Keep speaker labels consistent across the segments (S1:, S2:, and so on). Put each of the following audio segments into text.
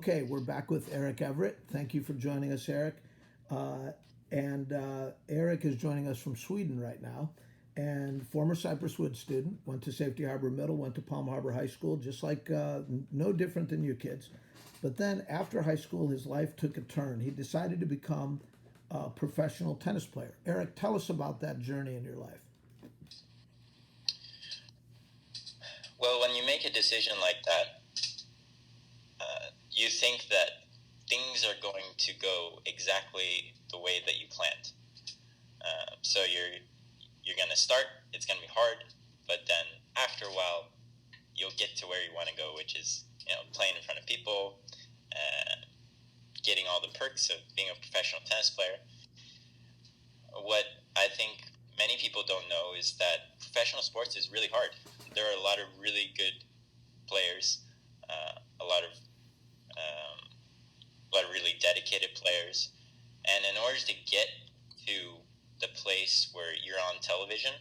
S1: Okay, we're back with Erik Everett. Thank you for joining us, Erik. And Erik is joining us from Sweden right now. And former Cypress Woods student, went to Safety Harbor Middle, went to Palm Harbor High School, just like no different than you kids. But then after high school, his life took a turn. He decided to become a professional tennis player. Erik, tell us about that journey in your life.
S2: Well, when you make a decision like that, you think that things are going to go exactly the way that you planned. So you're going to start. It's going to be hard, but then after a while, you'll get to where you want to go, which is playing in front of people, getting all the perks of being a professional tennis player. What I think many people don't know is that professional sports is really hard. There are a lot of really good players, a lot of really dedicated players, and in order to get to the place where you're on television,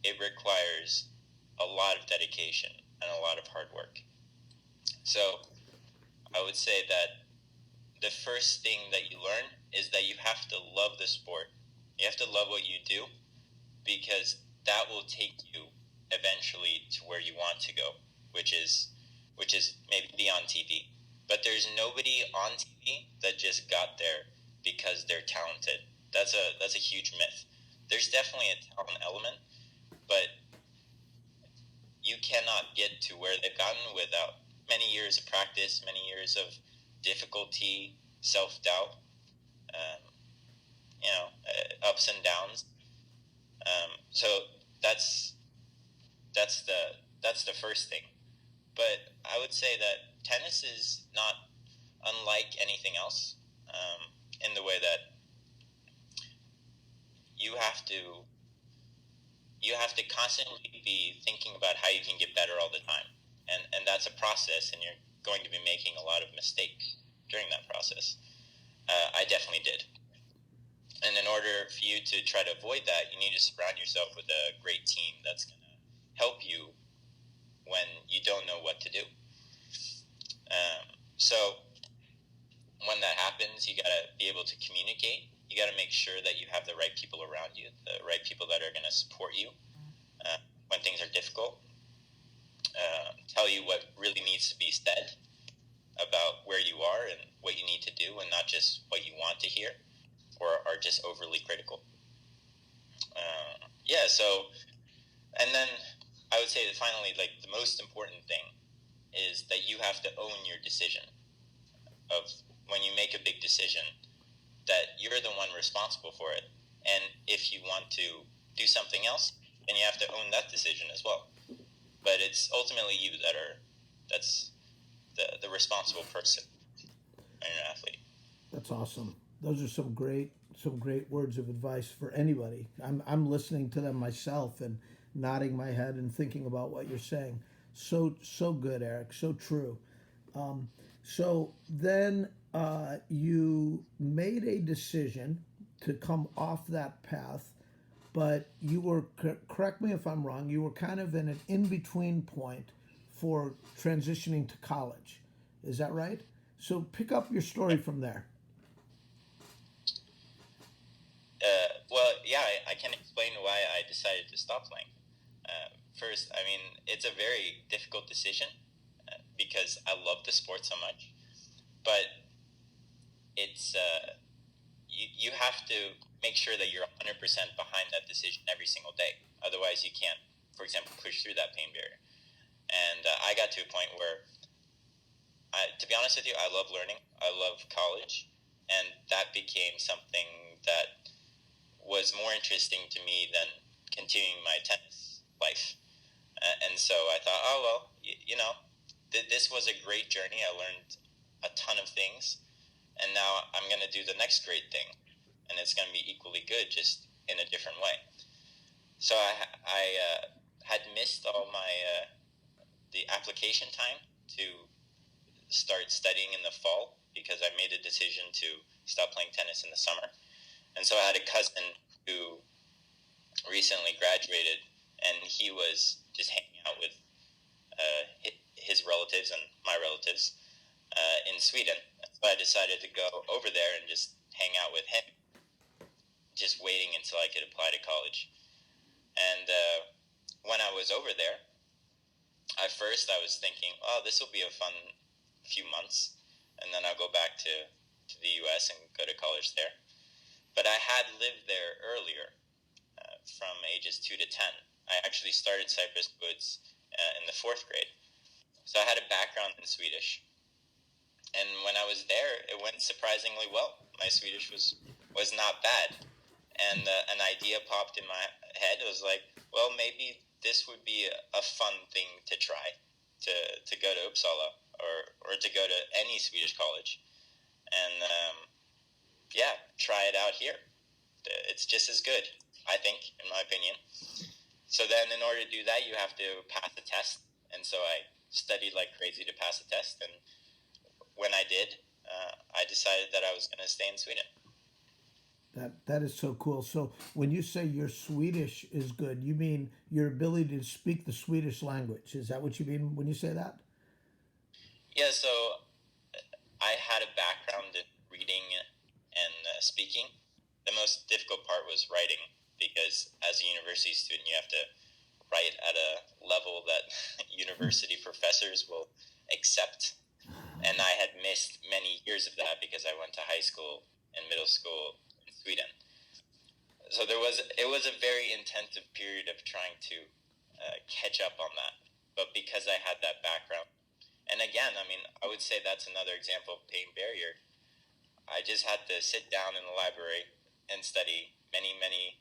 S2: it requires a lot of dedication and a lot of hard work. So I would say that the first thing that you learn is that you have to love the sport. You have to love what you do, because that will take you eventually to where you want to go, which is maybe be on TV. But there's nobody on TV that just got there because they're talented. That's a huge myth. There's definitely a talent element, but you cannot get to where they've gotten without many years of practice, many years of difficulty, self-doubt, um, ups and downs. So that's the first thing. But I would say that tennis is not unlike anything else, in the way that you have to constantly be thinking about how you can get better all the time, and that's a process, and you're going to be making a lot of mistakes during that process. I definitely did. And in order for you to try to avoid that, you need to surround yourself with a great team that's going to help you when you don't know what to do. So when that happens, you got to be able to communicate. You got to make sure that you have the right people around you, the right people that are going to support you when things are difficult, tell you what really needs to be said about where you are and what you need to do, and not just what you want to hear or are just overly critical. So, and then I would say that finally, like, the most important thing is that you have to own your decision. Of when you make a big decision, that you're the one responsible for it. And if you want to do something else, then you have to own that decision as well. But it's ultimately you that's the responsible person and an athlete.
S1: That's awesome. Those are some great words of advice for anybody. I'm listening to them myself and nodding my head and thinking about what you're saying. So good, Erik. So true. So then you made a decision to come off that path, but you were, correct me if I'm wrong, you were kind of in an in between point for transitioning to college. Is that right? So pick up your story from there.
S2: Well, yeah, I can explain why I decided to stop playing. First, I mean, it's a very difficult decision because I love the sport so much, but it's you have to make sure that you're 100% behind that decision every single day. Otherwise, you can't, for example, push through that pain barrier. And I got to a point where, to be honest with you, I love learning. I love college, and that became something that was more interesting to me than continuing my tennis life. And so I thought, oh, well, this was a great journey. I learned a ton of things, and now I'm going to do the next great thing, and it's going to be equally good, just in a different way. So I had missed all my the application time to start studying in the fall, because I made a decision to stop playing tennis in the summer. And so I had a cousin who recently graduated, and he was just hanging out with his relatives and my relatives in Sweden. So I decided to go over there and just hang out with him, just waiting until I could apply to college. And when I was over there, at first I was thinking, oh, this will be a fun few months, and then I'll go back to the U.S. and go to college there. But I had lived there earlier, from ages 2 to 10. I actually started Cypress Woods in the 4th grade. So I had a background in Swedish. And when I was there, it went surprisingly well. My Swedish was not bad. And an idea popped in my head. It was like, well, maybe this would be a fun thing to try, to go to Uppsala or to go to any Swedish college. And try it out here. It's just as good, I think, in my opinion. So then in order to do that, you have to pass the test. And so I studied like crazy to pass the test. And when I did, I decided that I was going to stay in Sweden.
S1: That is so cool. So when you say your Swedish is good, you mean your ability to speak the Swedish language. Is that what you mean when you say that?
S2: Yeah, so I had a background in reading and speaking. The most difficult part was writing, because as a university student, you have to write at a level that university professors will accept. And I had missed many years of that because I went to high school and middle school in Sweden. So it was a very intensive period of trying to catch up on that. But because I had that background, and again, I mean, I would say that's another example of pain barrier. I just had to sit down in the library and study many, many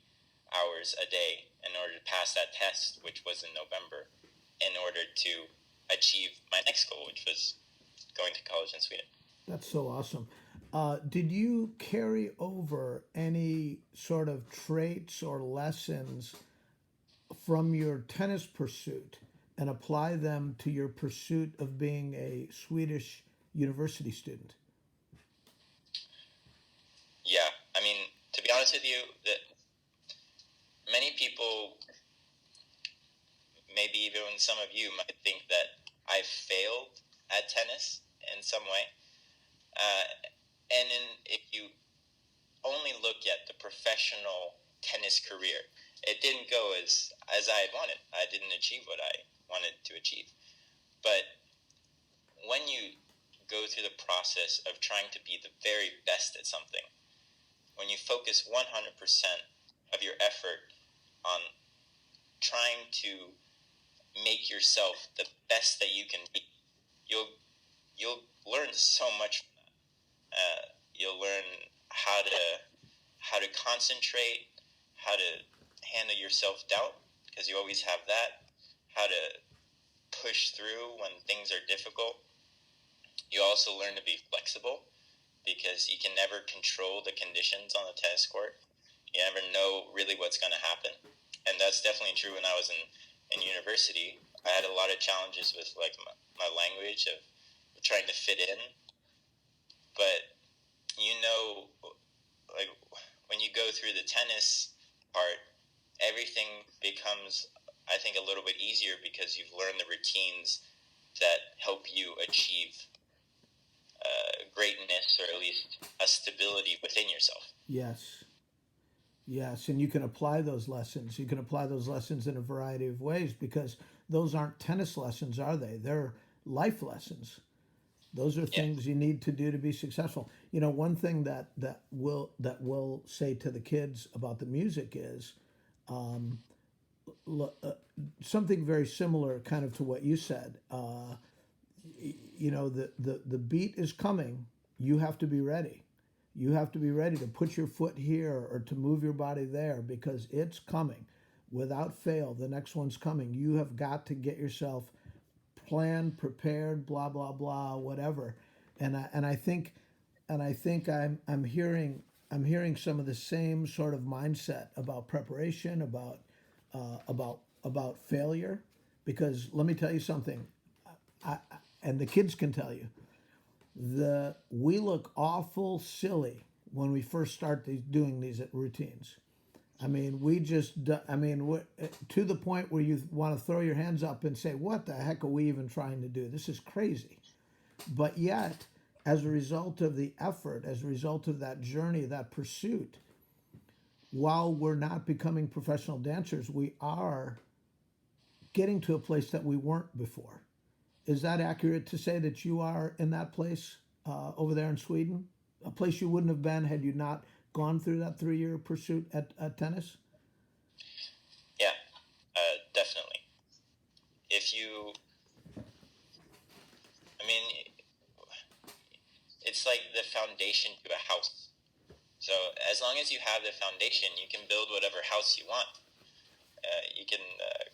S2: hours a day in order to pass that test, which was in November, in order to achieve my next goal, which was going to college in Sweden.
S1: That's so awesome. Did you carry over any sort of traits or lessons from your tennis pursuit and apply them to your pursuit of being a Swedish university student?
S2: Yeah, I mean, to be honest with you, that many people, maybe even some of you, might think that I failed at tennis in some way. If you only look at the professional tennis career, it didn't go as I had wanted. I didn't achieve what I wanted to achieve. But when you go through the process of trying to be the very best at something, when you focus 100% of your effort on trying to make yourself the best that you can be, you'll learn so much from that. You'll learn how to concentrate, how to handle your self-doubt, because you always have that, how to push through when things are difficult. You also learn to be flexible, because you can never control the conditions on the tennis court. You never know really what's going to happen. And that's definitely true when I was in university. I had a lot of challenges with like my language of trying to fit in. But like when you go through the tennis part, everything becomes, I think, a little bit easier because you've learned the routines that help you achieve greatness, or at least a stability within yourself.
S1: Yes. Yes, and you can apply those lessons. You can apply those lessons in a variety of ways because those aren't tennis lessons, are they? They're life lessons. Those are
S2: Yeah.
S1: things you need to do to be successful. You know, one thing that we'll say to the kids about the music is something very similar, kind of to what you said. You know, the beat is coming. You have to be ready. You have to be ready to put your foot here or to move your body there because it's coming. Without fail, the next one's coming. You have got to get yourself planned, prepared, blah blah blah, whatever. And I think I'm hearing some of the same sort of mindset about preparation, about failure, because let me tell you something. I, and the kids can tell you, we look awful silly when we first start doing these routines. I mean, to the point where you want to throw your hands up and say, "What the heck are we even trying to do? This is crazy." But yet, as a result of the effort, as a result of that journey, that pursuit, while we're not becoming professional dancers, we are getting to a place that we weren't before. Is that accurate to say that you are in that place over there in Sweden? A place you wouldn't have been had you not gone through that 3 year pursuit at tennis?
S2: Yeah, definitely. If you, I mean, it's like the foundation to a house. So as long as you have the foundation, you can build whatever house you want. You can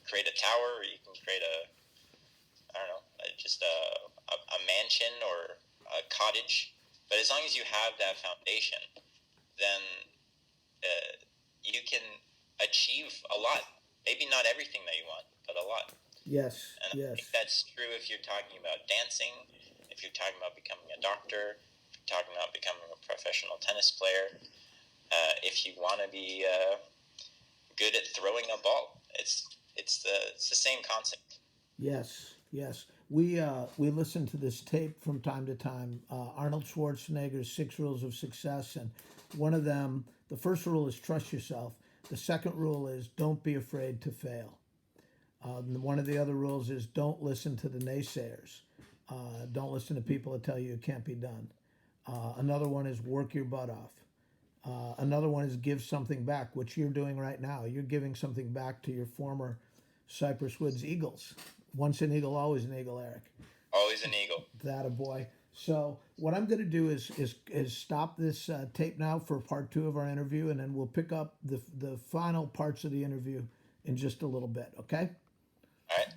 S2: create a tower, or you can create I don't know, just a mansion or a cottage. But as long as you have that foundation, then you can achieve a lot. Maybe not everything that you want, but a lot.
S1: Yes,
S2: And I
S1: yes,
S2: think that's true if you're talking about dancing, if you're talking about becoming a doctor, if you're talking about becoming a professional tennis player, if you want to be good at throwing a ball. It's the same concept.
S1: yes, yes. We listen to this tape from time to time. Arnold Schwarzenegger's 6 Rules of Success, and one of them, the first rule is trust yourself. The second rule is don't be afraid to fail. One of the other rules is don't listen to the naysayers. Don't listen to people that tell you it can't be done. Another one is work your butt off. Another one is give something back, which you're doing right now. You're giving something back to your former Cypress Woods Eagles. Once an Eagle, always an Eagle, Erik.
S2: Always an eagle.
S1: That a boy. So what I'm going to do is stop this tape now for part 2 of our interview, and then we'll pick up the final parts of the interview in just a little bit. Okay.
S2: All right.